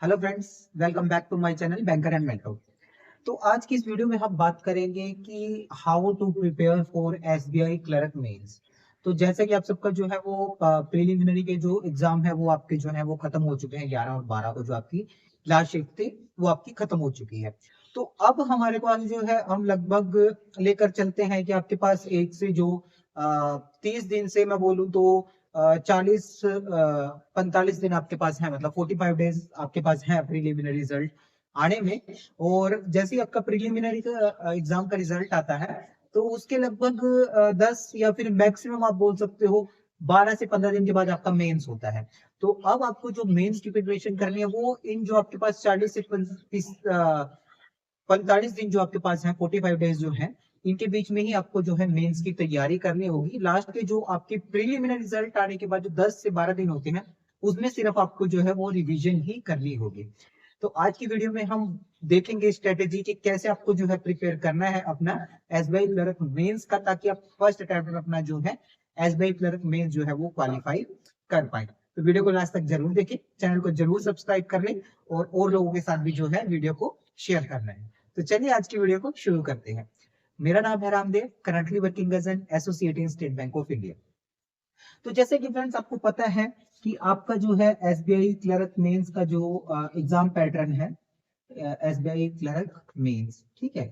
Hello friends, welcome back to my channel banker and mentor. तो आज की इस वीडियो में हम बात करेंगे कि how to prepare for SBI clerk mains. तो जैसे कि आप सबका जो है वो प्रीलिमिनरी के जो एग्जाम है वो आपके जो है वो खत्म हो चुके हैं। 11 और 12 को जो आपकी लास्ट शिफ्ट थी वो आपकी खत्म हो चुकी है। तो अब हमारे पास जो है हम लगभग लेकर चलते हैं कि आपके पास एक से जो 30 दिन से मैं बोलूँ तो 40 45 दिन आपके पास है, मतलब 45 डेज आपके पास है प्रीलिमिनरी रिजल्ट आने में। और जैसे ही आपका प्रीलिमिनरी का एग्जाम का रिजल्ट आता है तो उसके लगभग 10 या फिर मैक्सिमम आप बोल सकते हो 12 से 15 दिन के बाद आपका मेंस होता है। तो अब आपको जो मेंस की प्रिपरेशन करनी है वो इन जो आपके पास 40 से 45 दिन जो आपके पास है, 45 डेज जो है, इनके बीच में ही आपको जो है मेंस की तैयारी करनी होगी। लास्ट के जो आपके प्रीलिमिनरी रिजल्ट आने के बाद जो 10 से 12 दिन होते हैं उसमें सिर्फ आपको जो है वो रिवीजन ही करनी होगी। तो आज की वीडियो में हम देखेंगे स्ट्रेटेजी कि कैसे आपको जो है प्रिपेयर करना है अपना एसबीआई क्लर्क मेंस का, ताकि आप फर्स्ट अटेम्प्ट में अपना जो है एसबीआई क्लर्क मेंस जो है वो क्वालिफाई कर पाए। तो वीडियो को लास्ट तक जरूर देखें, चैनल को जरूर सब्सक्राइब कर लें और लोगों के साथ भी जो है वीडियो को शेयर करना है। तो चलिए आज की वीडियो को शुरू करते हैं। मेरा नाम है Ramdev, currently working as an associate in State Bank of India. तो जैसे कि फ्रेंड्स आपको पता है कि आपका जो है एसबीआई क्लर्क मेंस का जो एग्जाम पैटर्न है, एसबीआई क्लर्क मेंस, ठीक है।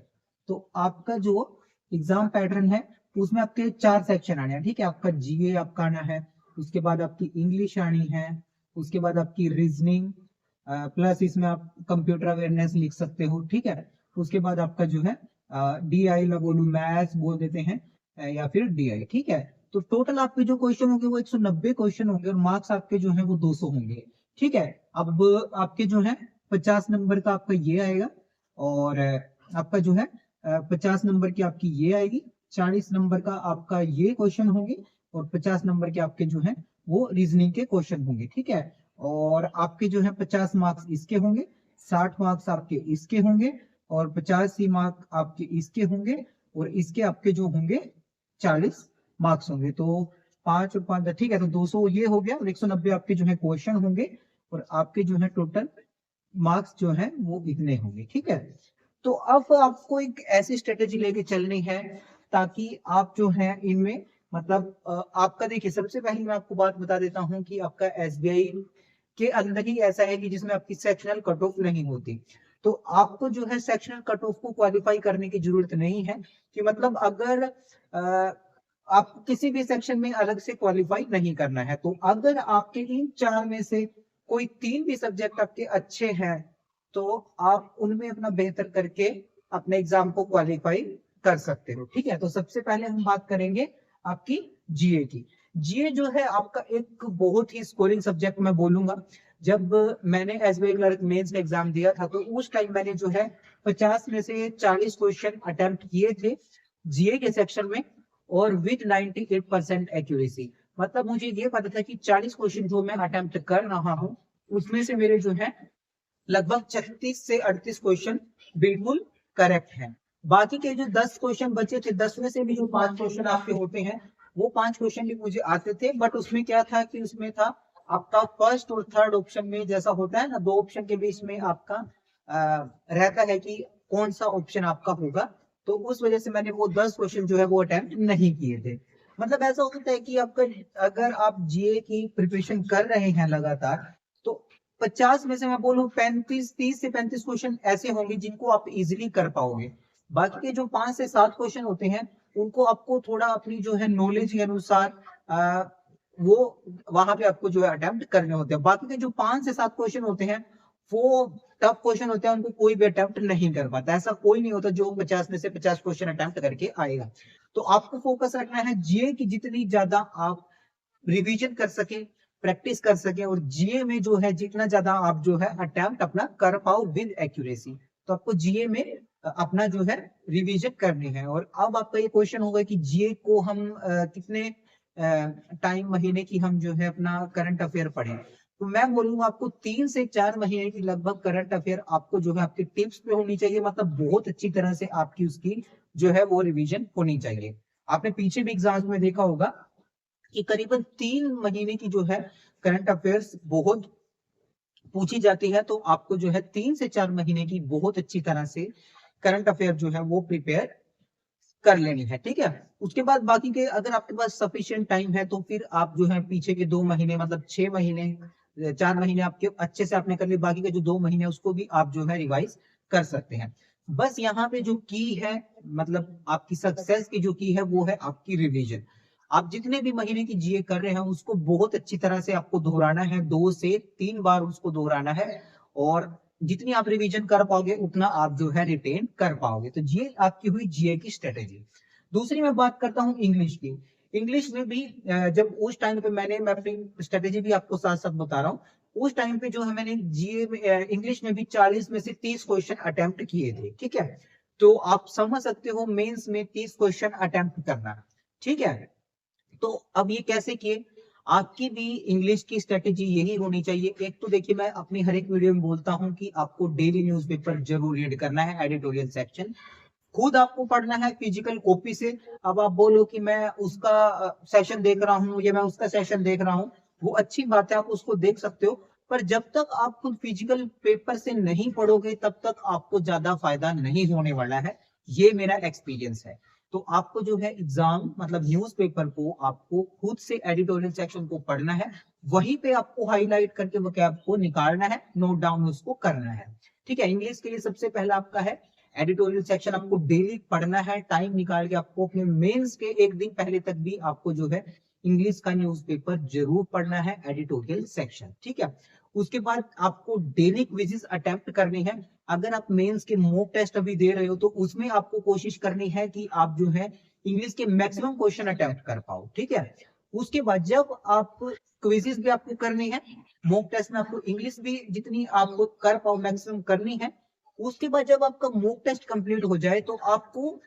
तो आपका जो एग्जाम पैटर्न है उसमें आपके 4 सेक्शन आने हैं, ठीक है। आपका जीए आपका आना है, उसके बाद आपकी इंग्लिश आनी है, उसके बाद आपकी रीजनिंग, प्लस इसमें आप कंप्यूटर अवेयरनेस लिख सकते हो, ठीक है। उसके बाद आपका जो है डी आई मैं बोलूँ मैथ्स बोल देते हैं, या फिर डी आई, ठीक है। तो टोटल आपके जो क्वेश्चन होंगे वो 190 क्वेश्चन होंगे और मार्क्स आपके जो है वो 200 होंगे, ठीक है। अब आपके जो है 50 नंबर का आपका ये आएगा, और आपका जो है 50 नंबर की आपकी ये आएगी, 40 नंबर का आपका ये क्वेश्चन होंगे, और 50 नंबर के आपके जो है वो रीजनिंग के क्वेश्चन होंगे, ठीक है। और आपके जो है 50 मार्क्स इसके होंगे, 60 मार्क्स आपके इसके होंगे, और 85 मार्क आपके इसके होंगे, और इसके आपके जो होंगे 40 मार्क्स होंगे। तो 5 और 5, ठीक है। तो 200 ये हो गया, और 190 आपके जो है क्वेश्चन होंगे, और आपके जो है टोटल मार्क्स जो है वो इतने होंगे, ठीक है। तो अब आपको एक ऐसी स्ट्रेटेजी लेके चलनी है ताकि आप जो है इनमें, मतलब आपका देखिए, सबसे पहले मैं आपको बात बता देता हूँ कि आपका एसबीआई के अंदर ही ऐसा है कि जिसमें आपकी सेक्शनल कट ऑफ नहीं होती। तो आपको जो है सेक्शनल कट ऑफ को क्वालिफाई करने की जरूरत नहीं है, कि मतलब अगर आप किसी भी सेक्शन में अलग से क्वालिफाई नहीं करना है, तो अगर आपके इन 4 में से कोई 3 भी सब्जेक्ट आपके अच्छे हैं तो आप उनमें अपना बेहतर करके अपने एग्जाम को क्वालिफाई कर सकते हो, ठीक है। तो सबसे पहले हम बात करेंगे आपकी जीए की। जीए जो है आपका एक बहुत ही स्कोरिंग सब्जेक्ट मैं बोलूंगा। जब मैंने एसबीआई क्लर्क मेंस का एग्जाम दिया था तो उस टाइम मैंने जो है 50 में से 40 क्वेश्चन अटेम्प्ट किए थे जीए के सेक्शन में, और विद 98% एक्यूरेसी। मतलब मुझे ये पता था कि 40 क्वेश्चन जो मैं अटेम्प्ट कर रहा हूँ उसमें से मेरे जो है लगभग 36 से 38 क्वेश्चन बिल्कुल करेक्ट हैं। बाकी के जो 10 क्वेश्चन बचे थे, 10 में से भी जो 5 क्वेश्चन आपके होते हैं वो 5 क्वेश्चन भी मुझे आते थे, बट उसमें क्या था कि उसमें था आपका फर्स्ट और थर्ड ऑप्शन में, जैसा होता है ना, दो ऑप्शन के बीच में आपका रहता है कि कौन सा ऑप्शन आपका होगा। तो उस वजह से मैंने वो 10 क्वेश्चन जो है वो अटेम्प्ट नहीं किए थे। मतलब ऐसा होता है कि आपका, अगर आप जीए की प्रिपरेशन कर रहे हैं लगातार, तो 50 में से मैं बोलूं 30 से 35 क्वेश्चन ऐसे होंगे जिनको आप इजीली कर पाओगे। बाकी के जो 5 से 7 क्वेश्चन होते हैं उनको आपको थोड़ा अपनी जो है नॉलेज के अनुसार वो वहां पे आपको जो है अटेम्प्ट करने होते हैं। बाकी के जो 5 से 7 क्वेश्चन होते हैं वो टफ क्वेश्चन होते हैं, उनको कोई भी अटेम्प्ट नहीं कर पाता। ऐसा कोई नहीं होता जो 50 में से 50 क्वेश्चन अटेम्प्ट करके आएगा। तो आपको फोकस रखना है जीए की, जितनी ज्यादा आप रिवीजन कर सके, प्रैक्टिस कर सके, और जीए में जो है जितना ज्यादा आप जो है अटेम्प्ट अपना कर पाओ विद एक्यूरेसी। तो आपको जीए में अपना जो है रिवीजन करनी है। और अब आपका ये क्वेश्चन होगा कि जीए को हम कितने टाइम, महीने की हम जो है अपना करंट अफेयर पढ़ें। तो मैं बोलूंगा आपको 3 से 4 महीने की लगभग करंट अफेयर आपको जो है आपके टिप्स पे होनी चाहिए, मतलब बहुत अच्छी तरह से आपकी उसकी जो है वो रिवीजन होनी चाहिए। आपने पीछे भी एग्जाम्स में देखा होगा कि करीबन 3 महीने की जो है करंट अफेयर्स बहुत पूछी जाती है, तो आपको जो है 3 से 4 महीने की बहुत अच्छी तरह से करंट अफेयर जो है वो प्रिपेयर कर लेनी है। ठीक है, उसके बाद बाकी के अगर आपके पास सफिशिएंट टाइम है तो फिर आप जो है पीछे के 2 महीने मतलब 6 महीने 4 महीने आपके अच्छे से आपने कर लिए, बाकी के जो 2 महीने उसको भी आप जो है रिवाइज कर सकते हैं। बस यहाँ पे जो की है, मतलब आपकी सक्सेस की जो की है वो है आपकी रिवीजन। आप जितने भी महीने की जीए कर रहे हैं उसको बहुत अच्छी तरह से आपको दोहराना है, 2 से 3 बार उसको दोहराना है, और जितनी आप रिवीजन कर पाओगे उतना आप जो है रिटेन कर पाओगे। तो ये आपकी हुई जीए की स्ट्रेटेजी। दूसरी मैं बात करता हूँ इंग्लिश की। इंग्लिश में भी जब उस टाइम पे मैं अपनी स्ट्रेटेजी भी आपको साथ साथ बता रहा हूँ। उस टाइम पे जो है मैंने जीए में इंग्लिश में भी 40 में से 30 क्वेश्चन अटेम्प्ट किए थे। ठीक है, तो आप समझ सकते हो मेंस में 30 क्वेश्चन अटेम्प्ट करना। ठीक है, तो अब ये कैसे किए? आपकी भी इंग्लिश की स्ट्रेटेजी यही होनी चाहिए। एक तो देखिए, मैं अपनी हर एक वीडियो में बोलता हूँ कि आपको डेली न्यूज़पेपर जरूर रीड करना है, एडिटोरियल सेक्शन खुद आपको पढ़ना है फिजिकल कॉपी से। अब आप बोलो कि मैं उसका सेशन देख रहा हूँ या मैं उसका सेशन देख रहा हूँ, वो अच्छी बात है, आप उसको देख सकते हो, पर जब तक आप खुद फिजिकल पेपर से नहीं पढ़ोगे तब तक आपको ज्यादा फायदा नहीं होने वाला है। ये मेरा एक्सपीरियंस है। तो आपको जो है एग्जाम मतलब न्यूज़पेपर को आपको खुद से एडिटोरियल सेक्शन को पढ़ना है, वहीं पे आपको हाईलाइट करके वो क्या आपको निकालना है, नोट डाउन उसको करना है। ठीक है, इंग्लिश के लिए सबसे पहला आपका है एडिटोरियल सेक्शन, आपको डेली पढ़ना है, टाइम निकाल के आपको अपने मेंस के एक दिन पहले तक भी आपको जो है इंग्लिश का न्यूज़पेपर जरूर पढ़ना है, एडिटोरियल सेक्शन। ठीक है, उसके बाद आपको डेली क्विज़ेस अटेम्प्ट करने हैं। अगर आप मेंस के मॉक टेस्ट अभी दे रहे हो तो उसमें आपको कोशिश करनी है कि आप जो है इंग्लिश के मैक्सिमम क्वेश्चन अटेम्प्ट कर पाओ। ठीक है, उसके बाद जब आप क्विज़ेस भी आपको करनी है, मॉक टेस्ट में आपको इंग्लिश भी जितनी आपको कर पाओ मैक्सिमम करनी है। उसके बाद जब आपका मॉक टेस्ट कंप्लीट हो जाए तो आपको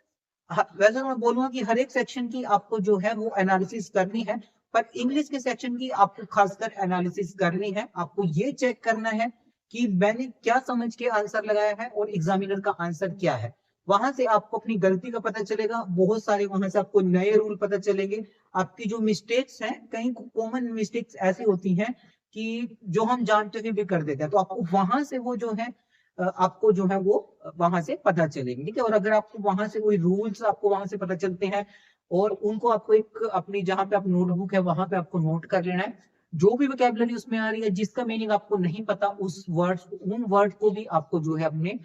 वैसे मैं बोलूंगा कि हर एक सेक्शन की आपको जो है वो एनालिसिस करनी है, पर इंग्लिश के सेक्शन की आपको खासकर एनालिसिस करनी है। आपको ये चेक करना है कि मैंने क्या समझ के आंसर लगाया है और एग्जामिनर का आंसर क्या है। वहां से आपको अपनी गलती का पता चलेगा, बहुत सारे वहां से आपको नए रूल पता चलेंगे। आपकी जो मिस्टेक्स हैं, कहीं कॉमन मिस्टेक्स ऐसी होती हैं कि जो हम जानते हुए भी कर देते हैं, तो आपको वहां से वो जो है आपको जो है वो वहां से पता चलेंगे। ठीक है, और अगर आपको वहां से कोई रूल्स आपको वहां से पता चलते हैं और उनको आपको एक अपनी जहां पे आप नोटबुक है वहां पे आपको नोट कर लेना है। जो भी वोकैबुलरी उसमें आ रही है जिसका मीनिंग आपको नहीं पता, उस उन वर्ड को भी आपको जो है अपने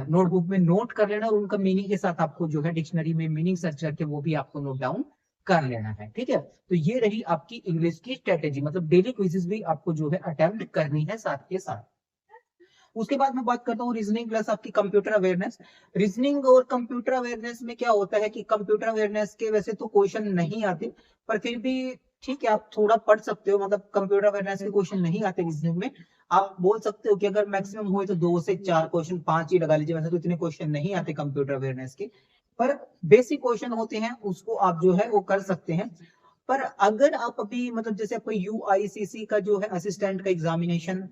नोटबुक में नोट कर लेना, और उनका मीनिंग के साथ आपको जो है डिक्शनरी में मीनिंग सर्च करके वो भी आपको नोट डाउन कर लेना है। ठीक है, तो ये रही आपकी इंग्लिश की स्ट्रेटेजी, मतलब डेली क्विज़ेस भी आपको जो है अटेम्प्ट करनी है साथ के साथ। उसके बाद मैं बात करता हूँ रीजनिंग प्लस आपकी कंप्यूटर अवेयरनेस। रीजनिंग और कंप्यूटर अवेयरनेस में क्या होता है कि कंप्यूटर अवेयरनेस के वैसे तो क्वेश्चन नहीं आते, पर फिर भी ठीक है आप थोड़ा पढ़ सकते हो, मतलब कंप्यूटर अवेयरनेस के क्वेश्चन नहीं आते रीजनिंग में। आप बोल सकते हो कि अगर मैक्सिमम हुए तो 2 से 4 क्वेश्चन, 5 ही लगा लीजिए, वैसे तो इतने क्वेश्चन नहीं आते कंप्यूटर अवेयरनेस के, पर बेसिक क्वेश्चन होते हैं उसको आप जो है वो कर सकते हैं। पर अगर आप अभी मतलब जैसे आपको यूआईसीसी का जो है असिस्टेंट का एग्जामिनेशन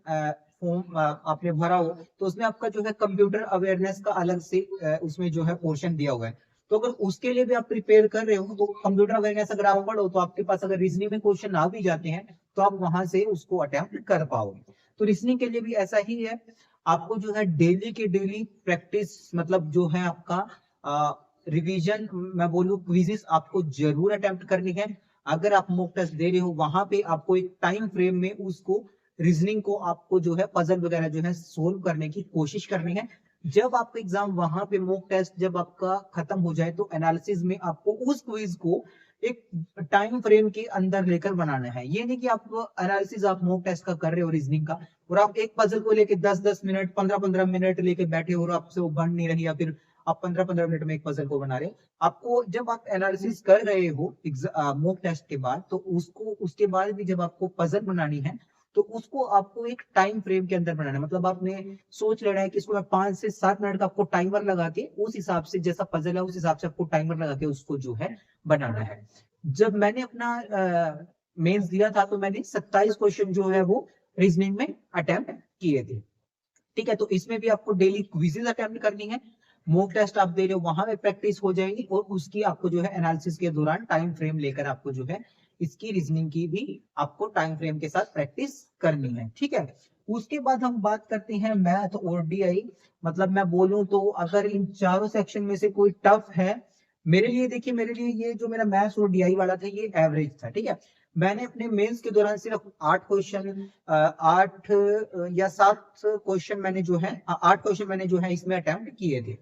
फॉर्म आपने भरा हो, तो उसमें आपका जो है कंप्यूटर अवेयरनेस का अलग से उसमें जो है पोर्शन दिया हुआ है। तो अगर उसके लिए भी आप प्रिपेयर कर रहे हो तो कंप्यूटर अवेयरनेस अगर आप पढ़ो तो आपके पास अगर रीजनिंग में क्वेश्चन आ भी जाते हैं तो आप वहां से उसको अटेम्प्ट कर पाओगे। तो रीजनिंग के लिए भी ऐसा ही है, आपको जो है डेली के डेली प्रैक्टिस, मतलब जो है आपका रिवीजन, मैं बोलूँ क्विजेस आपको जरूर अटेम्प्ट करनी है। अगर आप मॉक टेस्ट दे रहे हो वहां पे आपको एक टाइम फ्रेम में उसको रीजनिंग को आपको जो है पजल वगैरह जो है सोल्व करने की कोशिश करनी है। जब आपका एग्जाम वहां पे मॉक टेस्ट जब आपका खत्म हो जाए तो एनालिसिस में आपको उस क्विज को एक टाइम फ्रेम के अंदर लेकर बनाना है। ये नहीं कि आप एनालिसिस आप मॉक टेस्ट का कर रहे हो रीजनिंग का और आप एक पजल को लेके 10-10 मिनट 15-15 मिनट लेके बैठे हो और आपसे वो बन नहीं रही, या फिर आप 15-15 मिनट में एक पजल को बना रहे हो। आपको जब आप एनालिसिस कर रहे हो मॉक टेस्ट के बाद, तो उसको उसके बाद भी जब आपको पजल बनानी है तो उसको आपको एक टाइम फ्रेम के अंदर बनाना है। मतलब आपने सोच लेना है कि इसको मैं 5 से 7 मिनट का आपको टाइमर लगा के उस हिसाब से जैसा पजल है उस हिसाब से आपको टाइमर लगा के उसको जो है बनाना है। जब मैंने अपना मेंस दिया था तो मैंने 27 क्वेश्चन जो है वो रीजनिंग में अटेम्प्ट किए थे। ठीक है, तो इसमें भी आपको डेली क्विजेज अटेम्प्ट करनी है, मॉक टेस्ट आप दे रहे हो वहां में प्रैक्टिस हो जाएगी, और उसकी आपको जो है एनालिसिस के दौरान टाइम फ्रेम लेकर आपको जो है इसकी रीजनिंग की भी आपको टाइम फ्रेम के साथ प्रैक्टिस करनी है। ठीक है, उसके बाद हम बात करते हैं मैथ और डीआई। मतलब मैं बोलूं तो अगर इन चारों सेक्शन में से कोई टफ है मेरे लिए, देखिए मेरे लिए ये जो मेरा मैथ्स और डीआई वाला था ये एवरेज था, ठीक है। मैंने अपने मेंस के दौरान सिर्फ 8 क्वेश्चन, 8 या 7 क्वेश्चन मैंने जो है 8 क्वेश्चन मैंने जो है इसमें अटेम्प्ट किए थे,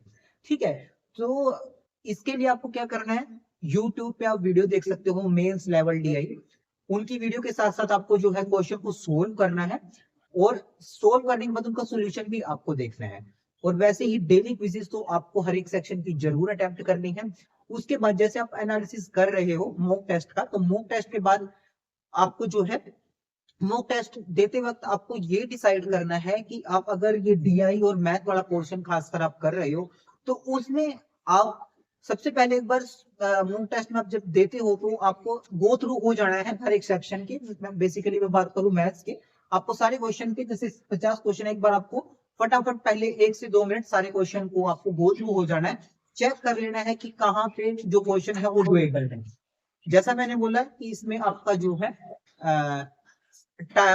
ठीक है। तो इसके लिए आपको क्या करना है, यूट्यूब पे आप वीडियो देख सकते हो मेंस लेवल डीआई, उनकी वीडियो के साथ साथ आपको जो है क्वेश्चन को सोल्व करना है, और सोल्व करने के बाद उनका सोल्यूशन भी आपको देखना है। और वैसे ही डेली क्विज़ेस तो आपको हर एक सेक्शन की जरूर अटेम्प्ट करनी है। उसके बाद जैसे आप एनालिसिस कर रहे हो मॉक टेस्ट का, तो मॉक टेस्ट के बाद आपको जो है मॉक टेस्ट देते वक्त आपको ये डिसाइड करना है कि आप अगर ये डीआई और मैथ वाला पोर्शन खासकर आप कर रहे हो, तो उसमें आप सबसे पहले एक बार मॉक टेस्ट में आप जब देते हो तो आपको गो थ्रू हो जाना है हर एक सेक्शन की। बेसिकली मैं बात करूं मैथ्स के, आपको सारे क्वेश्चन के जैसे 50 क्वेश्चन एक बार आपको फटाफट पहले 1 से 2 मिनट सारे क्वेश्चन को आपको गो थ्रू हो जाना है, चेक कर लेना है कि कहाँ पे जो क्वेश्चन है वो डुएबल है। जैसा मैंने बोला कि इसमें आपका जो है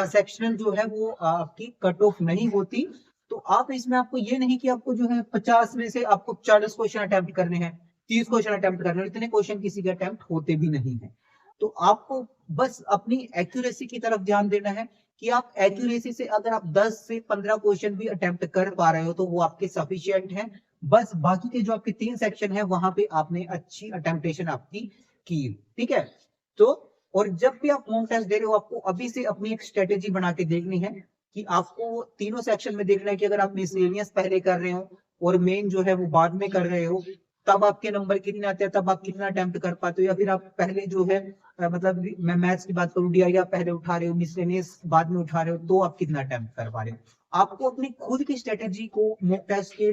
सेक्शनल जो है वो आपकी कट ऑफ नहीं होती, तो आप इसमें आपको ये नहीं कि आपको जो है 50 में से आपको 40 क्वेश्चन अटेम्प्ट करने हैं, 30 क्वेश्चन अटेम्प्ट करने हैं, इतने क्वेश्चन किसी के अटेम्प्ट होते भी नहीं है। तो आपको बस अपनी एक्यूरेसी की तरफ ध्यान देना है कि आप एक्यूरेसी से अगर आप 10 से 15 क्वेश्चन भी अटेम्प्ट कर पा रहे हो तो वो आपके सफिशिएंट है। बस बाकी के जो आपके 3 सेक्शन है वहां पे आपने अच्छी अटेम्प्टेशन आपकी की, ठीक है। तो और जब भी आप मॉक टेस्ट दे रहे हो आपको अभी से अपनी एक स्ट्रेटेजी बना के देखनी है कि आपको तीनों सेक्शन में देखना है कि अगर आप मिसलेनियस पहले कर रहे हो और मेन जो है वो बाद में कर रहे हो, तब आपके नंबर कितने आते हैं, तब आप कितना अटेम्प्ट कर पाते हो, या फिर आप पहले जो है मतलब मैं मैथ्स की बात करूं डीआई आप पहले उठा रहे हो, मिसलेनियस बाद में उठा रहे हो, तो आप कितना अटेम्प्ट कर पा रहे हो। आपको अपनी खुद की स्ट्रेटेजी को मॉक टेस्ट के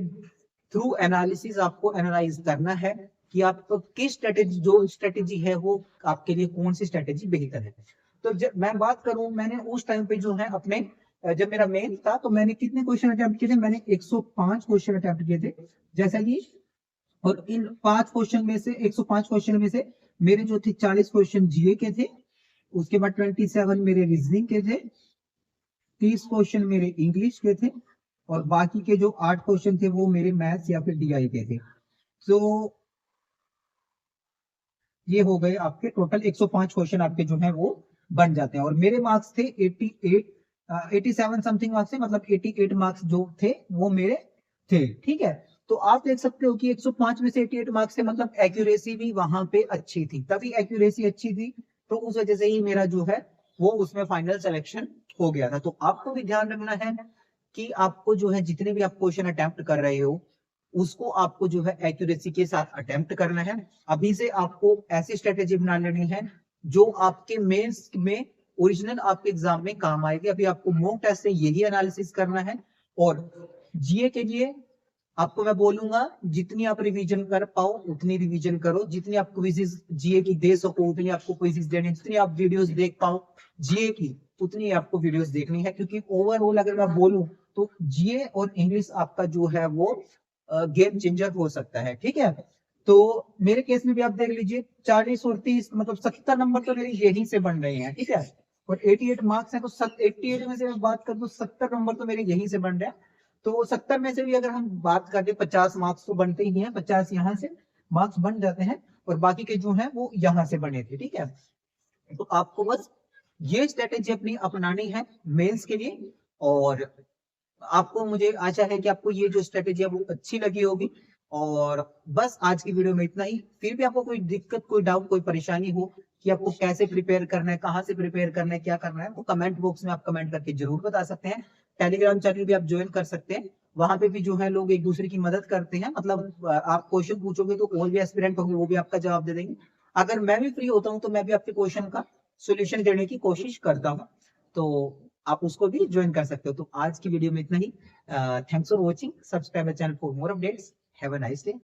थ्रू एनालिसिस आपको एनालाइज करना है कि आप किस स्ट्रेटेजी, जो स्ट्रेटेजी है वो आपके लिए कौन सी स्ट्रेटेजी बेहतर है। तो जब मैं बात करूं मैंने उस टाइम पे जो है अपने जब मेरा मेन था तो मैंने कितने क्वेश्चन अटेम्प्ट किए थे, मैंने 105 क्वेश्चन अटेम्प्ट किए थे जैसा कि। और इन 5 क्वेश्चन में से 105 क्वेश्चन में से मेरे जो थे 40 क्वेश्चन जीए के थे, उसके बाद 27 मेरे रीजनिंग के थे, 30 क्वेश्चन मेरे इंग्लिश के थे, और बाकी के जो 8 क्वेश्चन थे वो मेरे मैथ्स या फिर डीआई के थे। तो ये हो गए आपके टोटल 105 क्वेश्चन आपके जो है वो बन जाते हैं। और मेरे मार्क्स थे 87 समथिंग मार्क्स थे, मतलब 88 मार्क्स जो थे वो मेरे थे, ठीक है। तो आप देख सकते हो कि 105 में से 88 मार्क्स थे, मतलब एक्यूरेसी भी वहां पे अच्छी थी, तभी एक्यूरेसी अच्छी थी तो उस वजह से ही मेरा जो है वो उसमें फाइनल सिलेक्शन हो गया था। तो आपको भी ध्यान रखना है कि आपको जो है जितने भी आप क्वेश्चन अटेम्प्ट कर रहे हो उसको आपको जो है एक्यूरेसी के साथ अटेम्प्ट करना है। अभी से आपको ऐसी स्ट्रेटेजी बना लेनी है जो आपके मेंस में ओरिजिनल आपके एग्जाम में काम आएगी। अभी आपको मॉक टेस्ट से यही एनालिसिस करना है। और जीए के लिए आपको मैं बोलूंगा जितनी आप रिवीजन कर पाओ उतनी रिवीजन करो, जितनी आप क्विज़ेस जीए की दे सको उतनी आपको क्विज़ेस देने, जितनी आप वीडियोस देख पाओ जीए की उतनी आपको वीडियोस देखनी है, क्योंकि ओवरऑल अगर मैं बोलूं तो जीए और इंग्लिश आपका जो है वो गेम चेंजर हो सकता है, ठीक है। तो मेरे केस में भी आप देख लीजिए 40 और 30 मतलब 70 नंबर तो मेरे यहीं से बन रहे हैं, ठीक है। और 88 मार्क्स है तो 88 में से मैं बात करूं तो 70 नंबर तो मेरे यहीं से बन रहे हैं। तो 70 में से भी अगर हम बात करें 50 मार्क्स तो बनते ही हैं, 50 यहाँ से मार्क्स बन जाते हैं और बाकी के जो है वो यहाँ से बने थे, ठीक है। तो आपको बस ये स्ट्रेटेजी अपनी अपनानी है मेंस के लिए। और आपको, मुझे आशा है कि आपको ये जो स्ट्रेटेजी है वो अच्छी लगी होगी। और बस आज की वीडियो में इतना ही। फिर भी आपको कोई दिक्कत, कोई डाउट, कोई परेशानी हो कि आपको कैसे प्रिपेयर करना है, कहाँ से प्रिपेयर करना है, क्या करना है, वो कमेंट बॉक्स में आप कमेंट करके जरूर बता सकते हैं। टेलीग्राम चैनल भी आप ज्वाइन कर सकते हैं, वहां पे भी जो है लोग एक दूसरे की मदद करते हैं। मतलब आप क्वेश्चन पूछोगे तो और भी एस्पिरेंट होंगे वो भी आपका जवाब दे देंगे। अगर मैं भी फ्री होता हूँ तो मैं भी आपके क्वेश्चन का सोल्यूशन देने की कोशिश करता हूँ, तो आप उसको भी ज्वाइन कर सकते हो। तो आज की वीडियो में इतना ही। Thanks for watching, subscribe channel for more updates. Have a nice day.